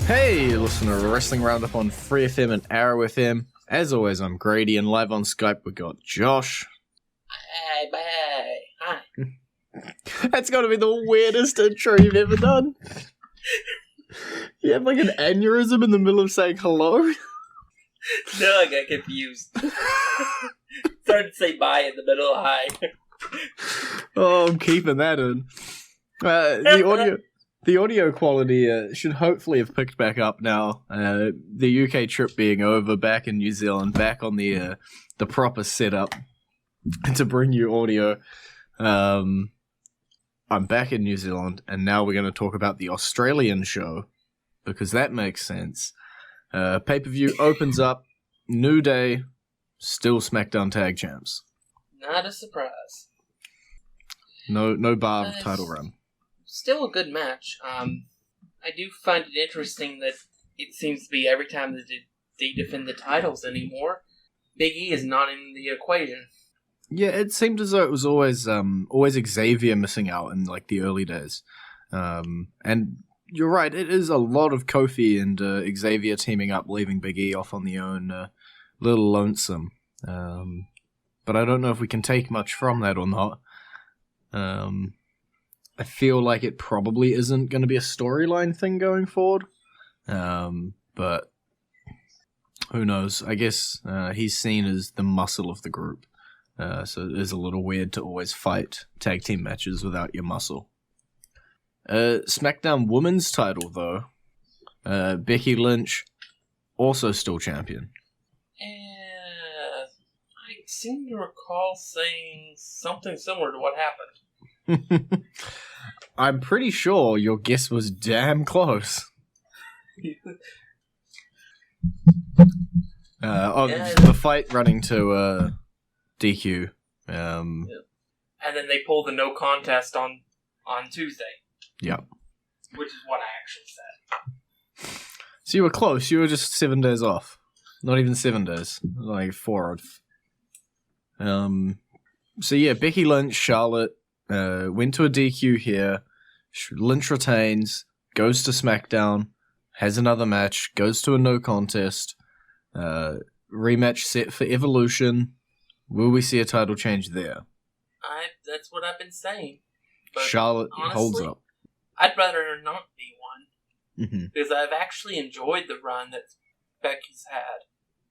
Hey, listener to Wrestling Roundup on FreeFM and ArrowFM. As always, I'm Grady, and live on Skype we got Josh. Hey, bye. Hi. That's got to be the weirdest intro you've ever done. You have like an aneurysm in the middle of saying hello? No, I got confused. Started to say bye in the middle of hi. Oh, I'm keeping that in. The audio quality should hopefully have picked back up now. The UK trip being over, back in New Zealand, back on the proper setup to bring you audio. I'm back in New Zealand, and now we're going to talk about the Australian show, because that makes sense. Pay-per-view opens up, new day, still SmackDown Tag Champs. Not a surprise. No bar title run. Still a good match. I do find it interesting that it seems to be every time that they defend the titles anymore, Big E is not in the equation. Yeah, it seemed as though it was always Xavier missing out in like the early days. And you're right, it is a lot of Kofi and Xavier teaming up, leaving Big E off on the own, little lonesome. But I don't know if we can take much from that or not. I feel like it probably isn't going to be a storyline thing going forward. But who knows? I guess he's seen as the muscle of the group. So it is a little weird to always fight tag team matches without your muscle. SmackDown Women's title, though. Becky Lynch, also still champion. I seem to recall saying something similar to what happened. I'm pretty sure your guess was damn close. The fight running to DQ. And then they pulled the no contest on Tuesday. Yeah. Which is what I actually said. So you were close. You were just 7 days off. Not even 7 days. Like 4 odd. So yeah, Becky Lynch, Charlotte, went to a DQ here. Lynch retains, goes to SmackDown, has another match, goes to a no contest. Rematch set for Evolution. Will we see a title change there? That's what I've been saying. But Charlotte honestly, holds up. I'd rather her not be one. Mm-hmm. Because I've actually enjoyed the run that Becky's had.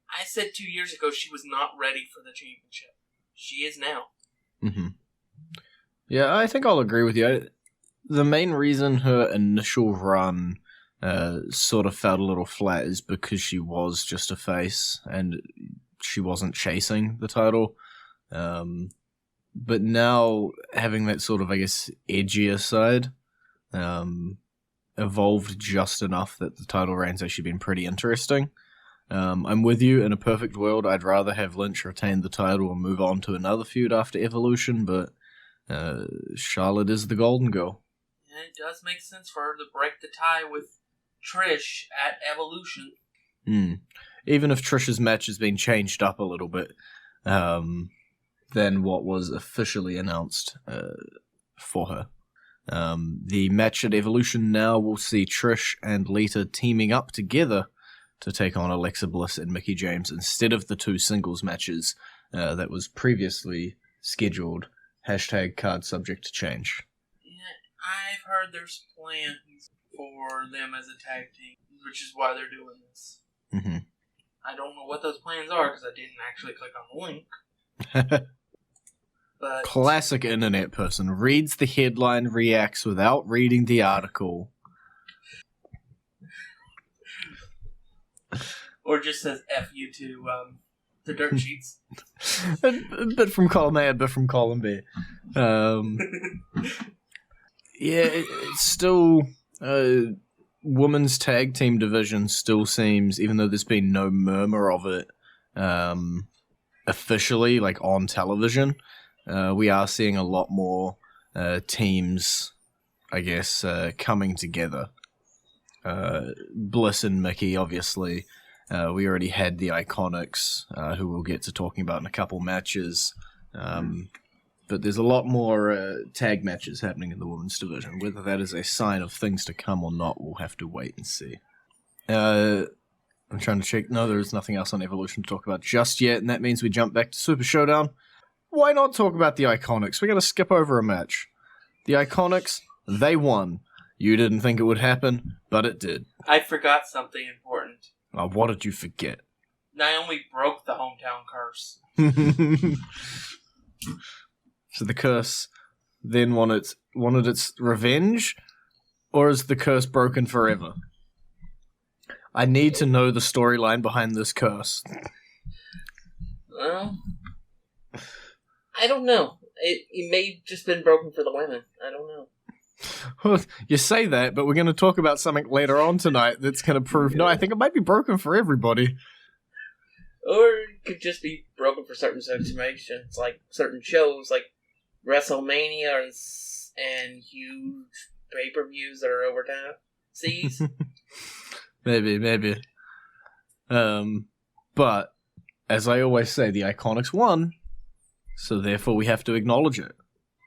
I said 2 years ago she was not ready for the championship. She is now. Mm-hmm. Yeah, I think I'll agree with you. The main reason her initial run sort of felt a little flat is because she was just a face and she wasn't chasing the title. But now having that sort of, I guess, edgier side evolved just enough that the title reign's actually been pretty interesting. I'm with you. In a perfect world, I'd rather have Lynch retain the title and move on to another feud after Evolution, but Charlotte is the golden girl. And it does make sense for her to break the tie with Trish at Evolution. Even if Trish's match has been changed up a little bit than what was officially announced for her. The match at Evolution now will see Trish and Lita teaming up together to take on Alexa Bliss and Mickie James instead of the two singles matches that was previously scheduled. #card subject to change. Yeah, I've heard there's plans for them as a tag team, which is why they're doing this. Mm-hmm. I don't know what those plans are because I didn't actually click on the link. But classic internet person. Reads the headline, reacts without reading the article. Or just says F you to the dirt sheets. a bit from column A, a bit from column B. Yeah, it's still... women's tag team division still seems, even though there's been no murmur of it officially, like on television, we are seeing a lot more teams, I guess, coming together. Bliss and Mickie, obviously. We already had the IIconics, who we'll get to talking about in a couple matches. But there's a lot more tag matches happening in the women's division. Whether that is a sign of things to come or not, we'll have to wait and see. I'm trying to check. No, there's nothing else on Evolution to talk about just yet, and that means we jump back to Super Showdown. Why not talk about the IIconics? We're going to skip over a match. The IIconics, they won. You didn't think it would happen, but it did. I forgot something important. Oh, what did you forget? Naomi broke the hometown curse. So the curse then wanted its revenge, or is the curse broken forever? I need to know the storyline behind this curse. Well, I don't know. It may have just been broken for the women. I don't know. Well, you say that, but we're going to talk about something later on tonight that's going to prove, no, I think it might be broken for everybody. Or it could just be broken for certain situations, like certain shows, like WrestleMania and huge pay-per-views that are overseas. Maybe. But, as I always say, the IIconics won, so therefore we have to acknowledge it.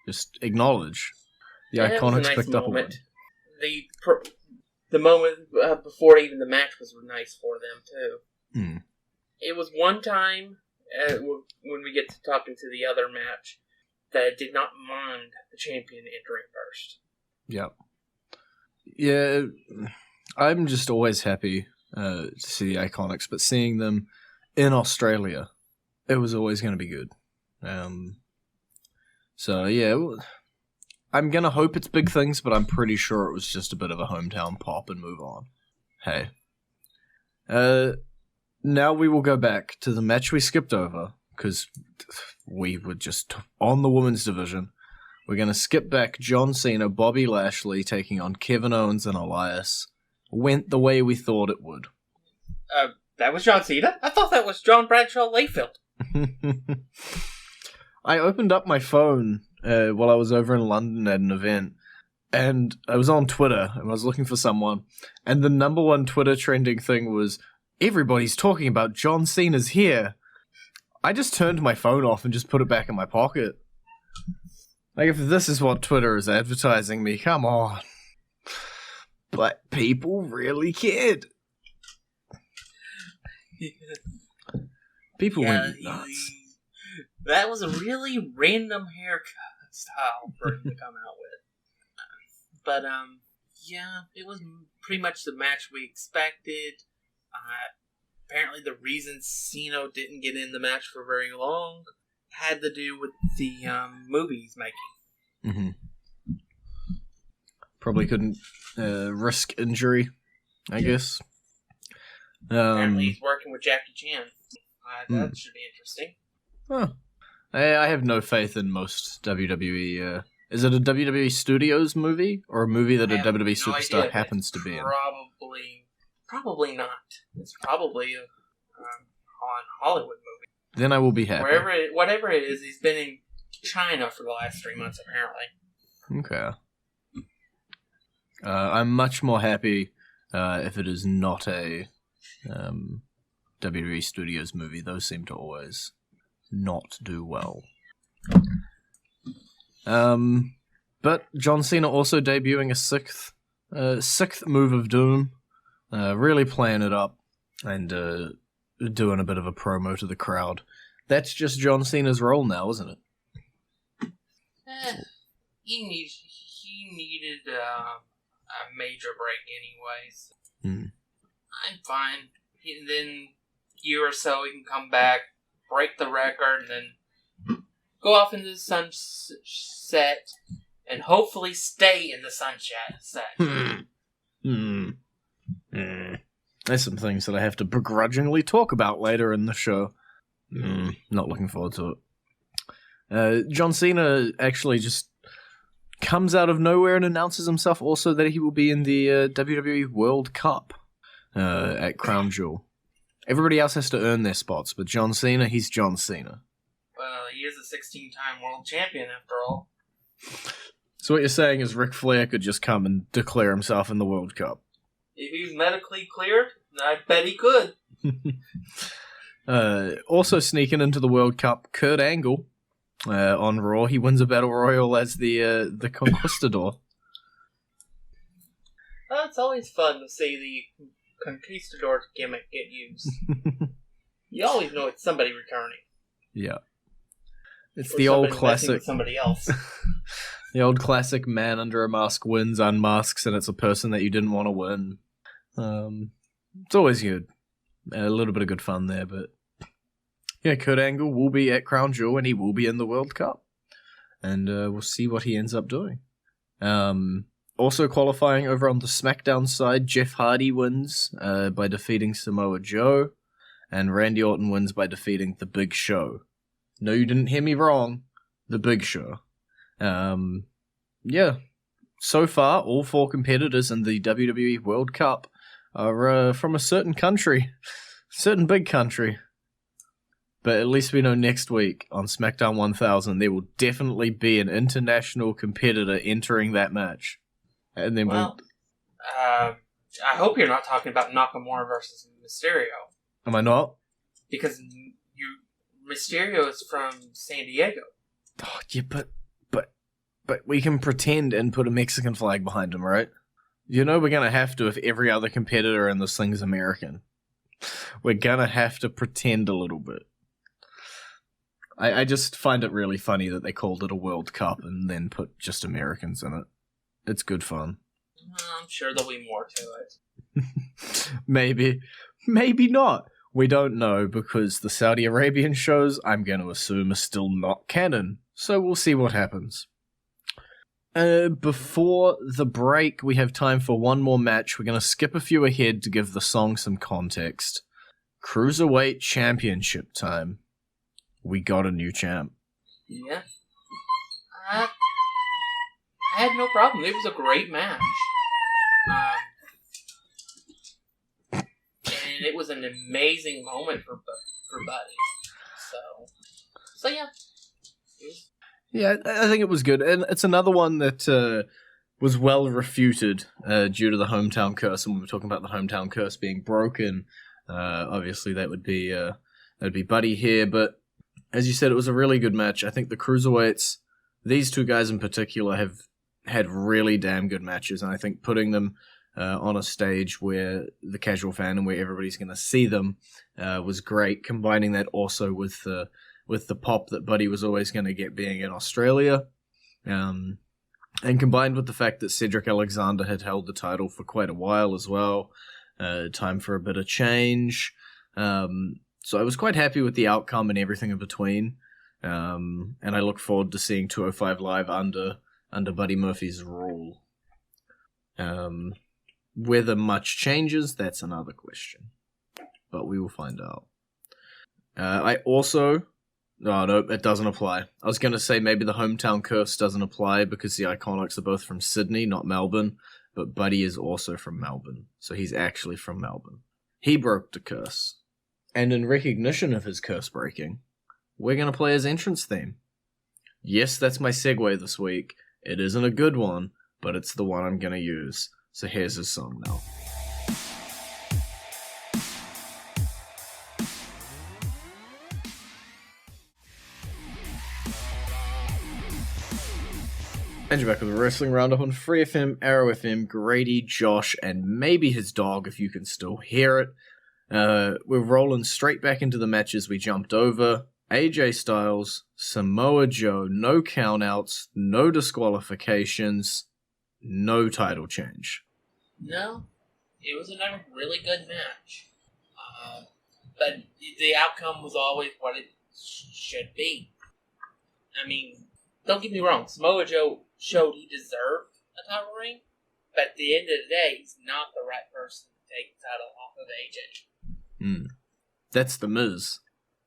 Just acknowledge. The IIconics picked up a win. The moment before even the match was nice for them, too. Mm. It was one time, when we get to talking to the other match, that did not mind the champion entering first. Yep. Yeah, I'm just always happy to see the IIconics, but seeing them in Australia, it was always going to be good. So, yeah, I'm going to hope it's big things, but I'm pretty sure it was just a bit of a hometown pop and move on. Hey. Now we will go back to the match we skipped over, because we were just on the women's division. We're going to skip back. John Cena, Bobby Lashley taking on Kevin Owens and Elias. Went the way we thought it would. That was John Cena? I thought that was John Bradshaw Layfield. I opened up my phone while I was over in London at an event, and I was on Twitter, and I was looking for someone, and the number one Twitter trending thing was, everybody's talking about John Cena's here. I just turned my phone off and just put it back in my pocket. Like, if this is what Twitter is advertising me, come on. But people really cared. People went nuts. That was a really random haircut style for him to come out with. But, yeah, it was pretty much the match we expected. Apparently the reason Cena didn't get in the match for very long had to do with the movie he's making. Mm-hmm. Probably couldn't risk injury, I guess. Apparently he's working with Jackie Chan. That should be interesting. Huh. I have no faith in most WWE. Is it a WWE Studios movie, or a movie that a WWE superstar happens to be in? Probably not. It's probably a Hollywood movie. Then I will be happy. Whatever it is, he's been in China for the last 3 months, apparently. Okay. I'm much more happy if it is not a WWE Studios movie. Those seem to always not do well. But John Cena also debuting a sixth move of Doom. Really playing it up and doing a bit of a promo to the crowd. That's just John Cena's role now, isn't it? He needed a major break anyways. I'm fine. Then year or so he can come back, break the record, and then go off into the sunset and hopefully stay in the sunset. There's some things that I have to begrudgingly talk about later in the show. Not looking forward to it. John Cena actually just comes out of nowhere and announces himself also that he will be in the WWE World Cup at Crown Jewel. Everybody else has to earn their spots, but John Cena, he's John Cena. Well, he is a 16-time world champion after all. So what you're saying is Ric Flair could just come and declare himself in the World Cup? If he was medically cleared, I bet he could. Also sneaking into the World Cup, Kurt Angle on Raw. He wins a Battle Royal as the Conquistador. Well, it's always fun to see the conquistador gimmick get used. You always know it's somebody returning. Yeah. It's Or the old somebody messing classic. with somebody else. The old classic man under a mask wins, unmasks, and it's a person that you didn't want to win. It's always good. A little bit of good fun there, but yeah, Kurt Angle will be at Crown Jewel and he will be in the World Cup. And we'll see what he ends up doing. Also qualifying over on the SmackDown side, Jeff Hardy wins by defeating Samoa Joe, and Randy Orton wins by defeating The Big Show. No, you didn't hear me wrong. The Big Show. Yeah. So far, all 4 competitors in the WWE World Cup are from a certain country. Certain big country. But at least we know next week on SmackDown 1000 there will definitely be an international competitor entering that match. And then I hope you're not talking about Nakamura versus Mysterio. Am I not? Because Mysterio is from San Diego. Oh, yeah, but we can pretend and put a Mexican flag behind him, right? You know we're going to have to if every other competitor in this thing's American. We're going to have to pretend a little bit. I just find it really funny that they called it a World Cup and then put just Americans in it. It's good fun. I'm sure there'll be more to it. Maybe. Maybe not. We don't know because the Saudi Arabian shows, I'm going to assume, are still not canon. So we'll see what happens. Before the break, we have time for one more match. We're going to skip a few ahead to give the song some context. Cruiserweight Championship time. We got a new champ. Yeah. I had no problem. It was a great match. And it was an amazing moment for Buddy. So yeah. Yeah, I think it was good. And it's another one that was well refuted due to the hometown curse. And when we're talking about the hometown curse being broken, obviously that would be Buddy here. But as you said, it was a really good match. I think the Cruiserweights, these 2 guys in particular, have had really damn good matches. And I think putting them on a stage where the casual fan and where everybody's going to see them was great. Combining that also with the pop that Buddy was always going to get being in Australia. And combined with the fact that Cedric Alexander had held the title for quite a while as well. Time for a bit of change. So I was quite happy with the outcome and everything in between. And I look forward to seeing 205 Live under Buddy Murphy's rule. Whether much changes, that's another question. But we will find out. No, it doesn't apply. I was going to say maybe the hometown curse doesn't apply because the IIconics are both from Sydney, not Melbourne. But Buddy is also from Melbourne. So he's actually from Melbourne. He broke the curse. And in recognition of his curse breaking, we're going to play his entrance theme. Yes, that's my segue this week. It isn't a good one, but it's the one I'm going to use. So here's his song now. And you're back with the Wrestling Roundup on FreeFM, ArrowFM, Grady, Josh, and maybe his dog if you can still hear it. We're rolling straight back into the matches we jumped over. AJ Styles, Samoa Joe, no countouts, no disqualifications, no title change. No, it was another really good match. But the outcome was always what it should be. I mean, don't get me wrong, Samoa Joe showed he deserved a title reign, but at the end of the day, he's not the right person to take the title off of AJ. That's The Miz.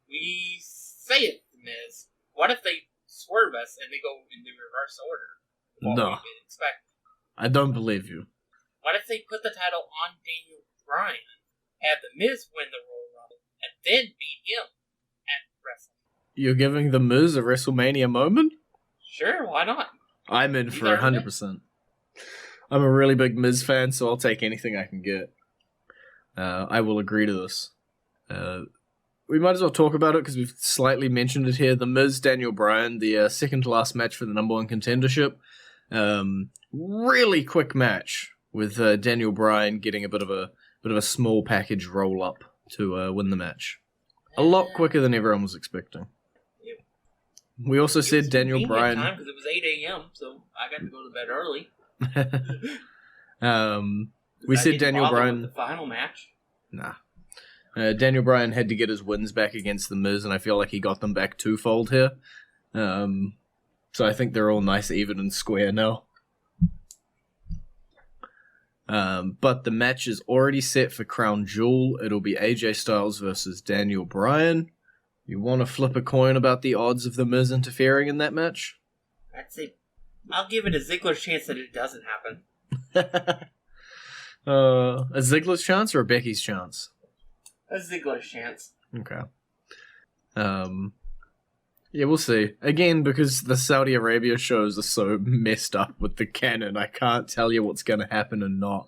We say it's The Miz. What if they swerve us and they go in the reverse order? No. I don't believe you. What if they put the title on Daniel Bryan, have The Miz win the Royal Rumble, and then beat him at WrestleMania? You're giving The Miz a WrestleMania moment? Sure, why not? I'm in for 100%. I'm a really big Miz fan, so I'll take anything I can get. I will agree to this. We might as well talk about it because we've slightly mentioned it here. The Miz, Daniel Bryan, the second to last match for the number 1 contendership. Really quick match. with Daniel Bryan getting a bit of a small package roll up to win the match. A lot quicker than everyone was expecting. Yep. We also said Daniel Bryan. Because it was 8 a.m., so I got to go to bed early. We said Daniel Bryan. The final match. Nah. Daniel Bryan had to get his wins back against The Miz, and I feel like he got them back twofold here. So I think they're all nice, even, and square now. But the match is already set for Crown Jewel. It'll be AJ Styles versus Daniel Bryan. You want to flip a coin about the odds of The Miz interfering in that match? I'll give it a Ziggler's chance that it doesn't happen. A Ziggler's chance or a Becky's chance? A Ziggler's chance. Okay. Yeah, we'll see. Again, because the Saudi Arabia shows are so messed up with the canon, I can't tell you what's going to happen and not.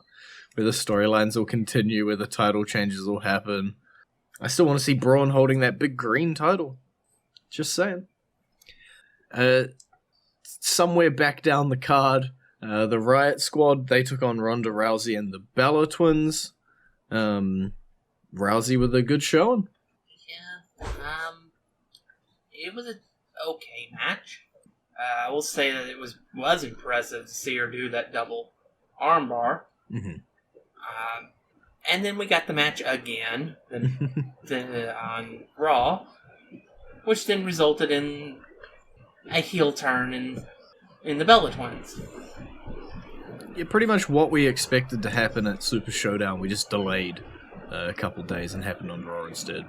Where the storylines will continue, where the title changes will happen. I still want to see Braun holding that big green title. Just saying. Somewhere back down the card, the Riot Squad, they took on Ronda Rousey and the Bella Twins. Rousey with a good showing. Yeah, it was an okay match. I will say that it was impressive to see her do that double armbar. Mm-hmm. And then we got the match again on Raw, which then resulted in a heel turn in the Bella Twins. Yeah, pretty much what we expected to happen at Super Showdown. We just delayed a couple days and happened on Raw instead.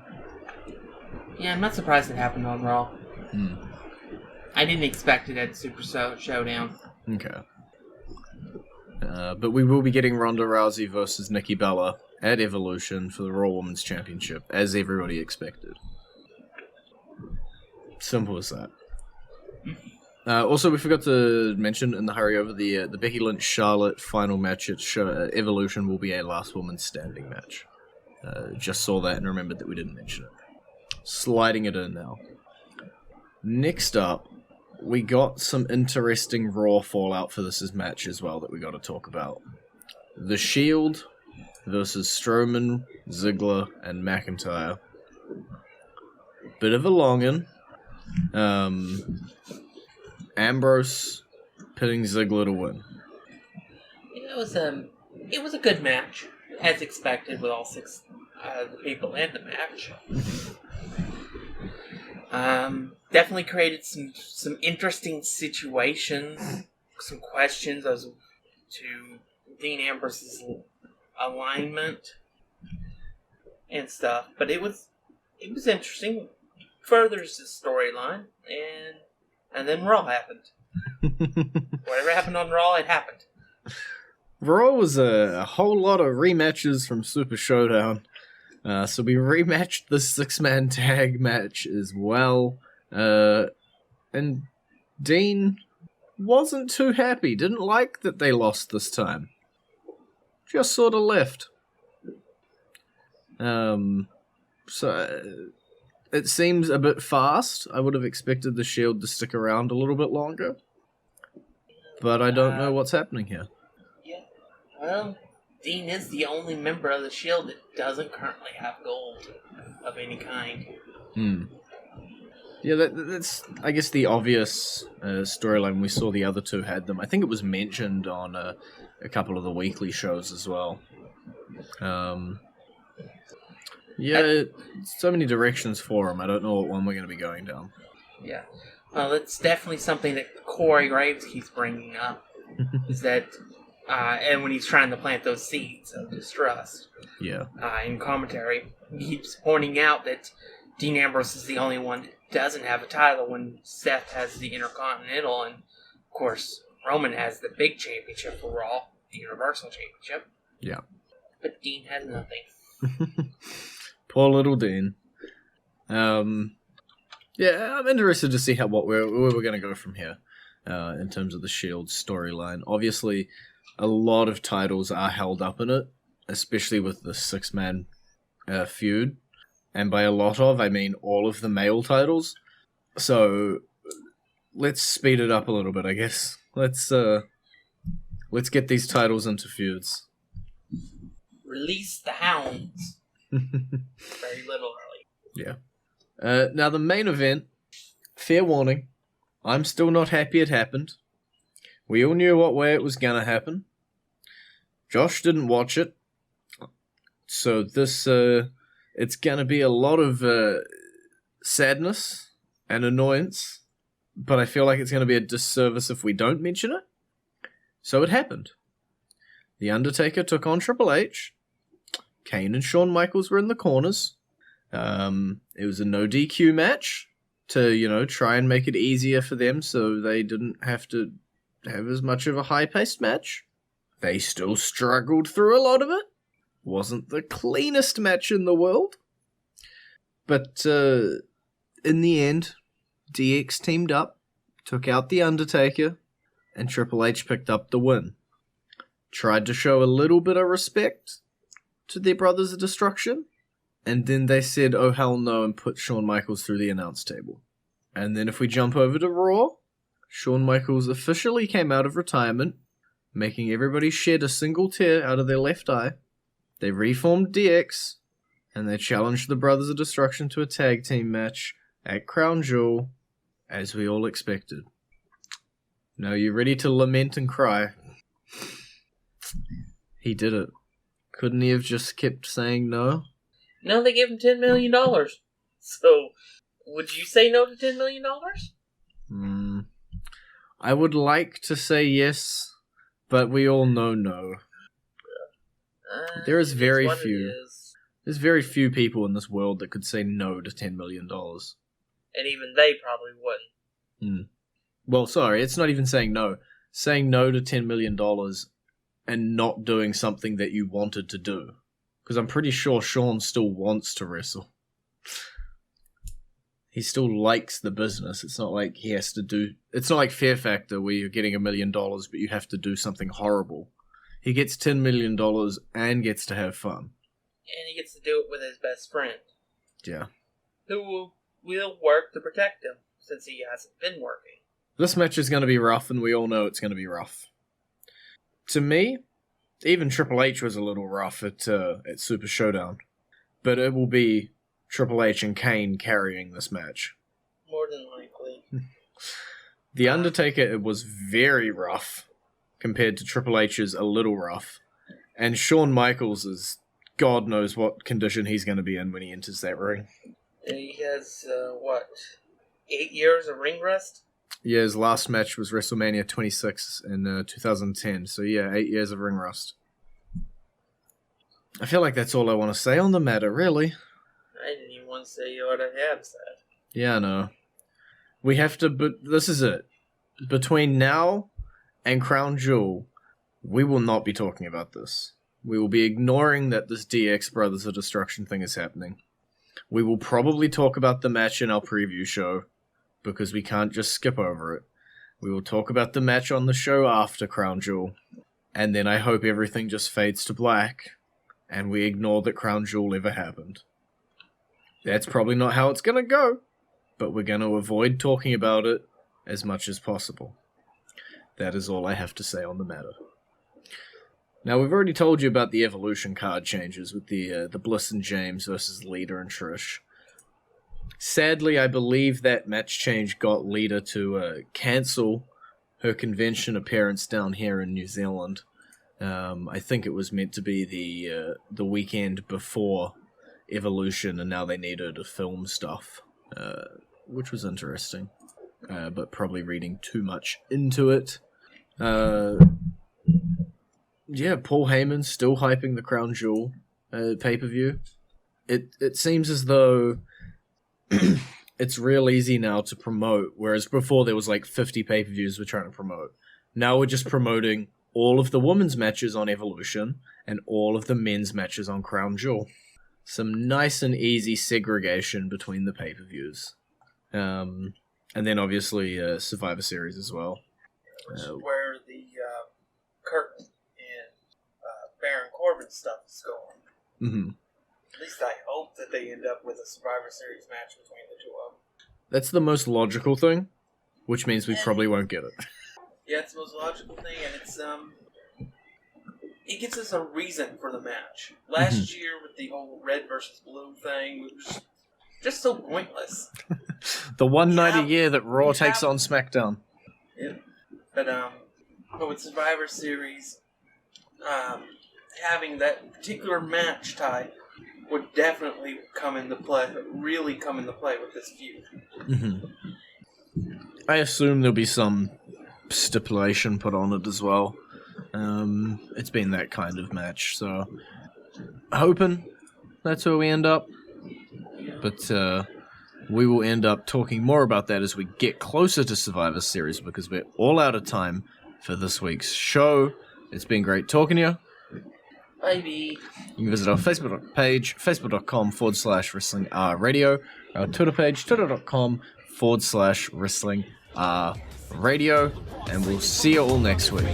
Yeah, I'm not surprised it happened on Raw. Hmm. I didn't expect it at Super Showdown. Okay. But we will be getting Ronda Rousey versus Nikki Bella at Evolution for the Raw Women's Championship, as everybody expected. Simple as that. Also, we forgot to mention in the hurry over the Becky Lynch-Charlotte final match at Evolution will be a last woman standing match. Just saw that and remembered that we didn't mention it. Sliding it in now. Next up, we got some interesting Raw fallout for this match as well that we got to talk about. The Shield versus Strowman, Ziggler, and McIntyre. Bit of a long-un. Ambrose pinning Ziggler to win. It was a good match, as expected, with all six the people in the match. Definitely created some interesting situations, some questions as to Dean Ambrose's alignment and stuff. But it was interesting. Furthers the storyline, and then Raw happened. Whatever happened on Raw, it happened. Raw was a whole lot of rematches from Super Showdown. So we rematched the 6-man tag match as well. And Dean wasn't too happy. Didn't like that they lost this time. Just sort of left. So it seems a bit fast. I would have expected the Shield to stick around a little bit longer. But I don't know what's happening here. Yeah. Well, Dean is the only member of the Shield that doesn't currently have gold of any kind. Yeah, that's, I guess, the obvious storyline. We saw the other two had them. I think it was mentioned on a couple of the weekly shows as well. Yeah, so many directions for them. I don't know what one we're going to be going down. Yeah. Well, it's definitely something that Corey Graves keeps bringing up. Is that, and when he's trying to plant those seeds of distrust. Yeah. In commentary, he keeps pointing out that Dean Ambrose is the only one that doesn't have a title when Seth has the Intercontinental, and of course Roman has the big championship for Raw, the Universal Championship. Yeah. But Dean has nothing. Poor little Dean. Yeah, I'm interested to see where we're going to go from here in terms of the Shield storyline. Obviously, a lot of titles are held up in it, especially with the 6-man feud. And by a lot of, I mean all of the male titles. So let's speed it up a little bit, I guess. Let's Let's get these titles into feuds. Release the hounds. Very literally. Yeah. Now, the main event, fair warning, I'm still not happy it happened. We all knew what way it was going to happen. Josh didn't watch it. So this, it's going to be a lot of sadness and annoyance. But I feel like it's going to be a disservice if we don't mention it. So it happened. The Undertaker took on Triple H. Kane and Shawn Michaels were in the corners. It was a no DQ match to, try and make it easier for them so they didn't have to have as much of a high-paced match. They still struggled through a lot of it. Wasn't the cleanest match in the world. But in the end, DX teamed up, took out The Undertaker, and Triple H picked up the win. Tried to show a little bit of respect to their Brothers of Destruction, and then they said, oh hell no, and put Shawn Michaels through the announce table. And then if we jump over to Raw, Shawn Michaels officially came out of retirement, making everybody shed a single tear out of their left eye. They reformed DX, and they challenged the Brothers of Destruction to a tag team match at Crown Jewel, as we all expected. Now you ready to lament and cry? He did it. Couldn't he have just kept saying no? No, they gave him $10 million. So, would you say no to $10 million? I would like to say yes, but we all know no. There is very few. There's very few people in this world that could say no to $10 million. And even they probably wouldn't. Well, sorry, it's not even saying no. Saying no to $10 million and not doing something that you wanted to do. Because I'm pretty sure Shawn still wants to wrestle. He still likes the business. It's not like he has to do... It's not like Fear Factor where you're getting $1 million but you have to do something horrible. He gets $10 million and gets to have fun. And he gets to do it with his best friend. Yeah. Who will work to protect him, since he hasn't been working. This match is going to be rough, and we all know it's going to be rough. To me, even Triple H was a little rough at Super Showdown. But it will be Triple H and Kane carrying this match. More than likely. The Undertaker, it was very rough, compared to Triple H's a little rough. And Shawn Michaels is... God knows what condition he's going to be in when he enters that ring. He has, 8 years of ring rust? Yeah, his last match was WrestleMania 26 in 2010. So yeah, 8 years of ring rust. I feel like that's all I want to say on the matter, really. I didn't even want to say what I have said. Yeah, I know. We have to, but this is it. Between now and Crown Jewel, we will not be talking about this. We will be ignoring that this DX Brothers of Destruction thing is happening. We will probably talk about the match in our preview show, because we can't just skip over it. We will talk about the match on the show after Crown Jewel, and then I hope everything just fades to black, and we ignore that Crown Jewel ever happened. That's probably not how it's gonna go, but we're gonna avoid talking about it as much as possible. That is all I have to say on the matter. Now, we've already told you about the Evolution card changes with the Bliss and James versus Lita and Trish. Sadly, I believe that match change got Lita to cancel her convention appearance down here in New Zealand. I think it was meant to be the weekend before Evolution, and now they need her to film stuff, which was interesting, but probably reading too much into it. Yeah, Paul Heyman's still hyping the Crown Jewel pay-per-view. It seems as though it's real easy now to promote, whereas before there was like 50 pay-per-views we're trying to promote. Now we're just promoting all of the women's matches on Evolution and all of the men's matches on Crown Jewel. Some nice and easy segregation between the pay-per-views. And then obviously Survivor Series as well. Which is where the Kurt and Baron Corbin stuff is going. Mm-hmm. At least I hope that they end up with a Survivor Series match between the two of them. That's the most logical thing, which means we probably won't get it. Yeah, it's the most logical thing, and it's it gives us a reason for the match. Last year with the whole red versus blue thing, it was just so pointless. The one night a year that Raw takes on SmackDown. Yeah. But with Survivor Series, having that particular match type would definitely come into play, really come into play with this feud. I assume there'll be some stipulation put on it as well. It's been that kind of match, so hoping that's where we end up. But we will end up talking more about that as we get closer to Survivor Series, because we're all out of time for this week's show. It's been great talking to you. Maybe. You can visit our Facebook page, facebook.com/wrestling radio, our Twitter page, twitter.com/wrestling radio, and we'll see you all next week.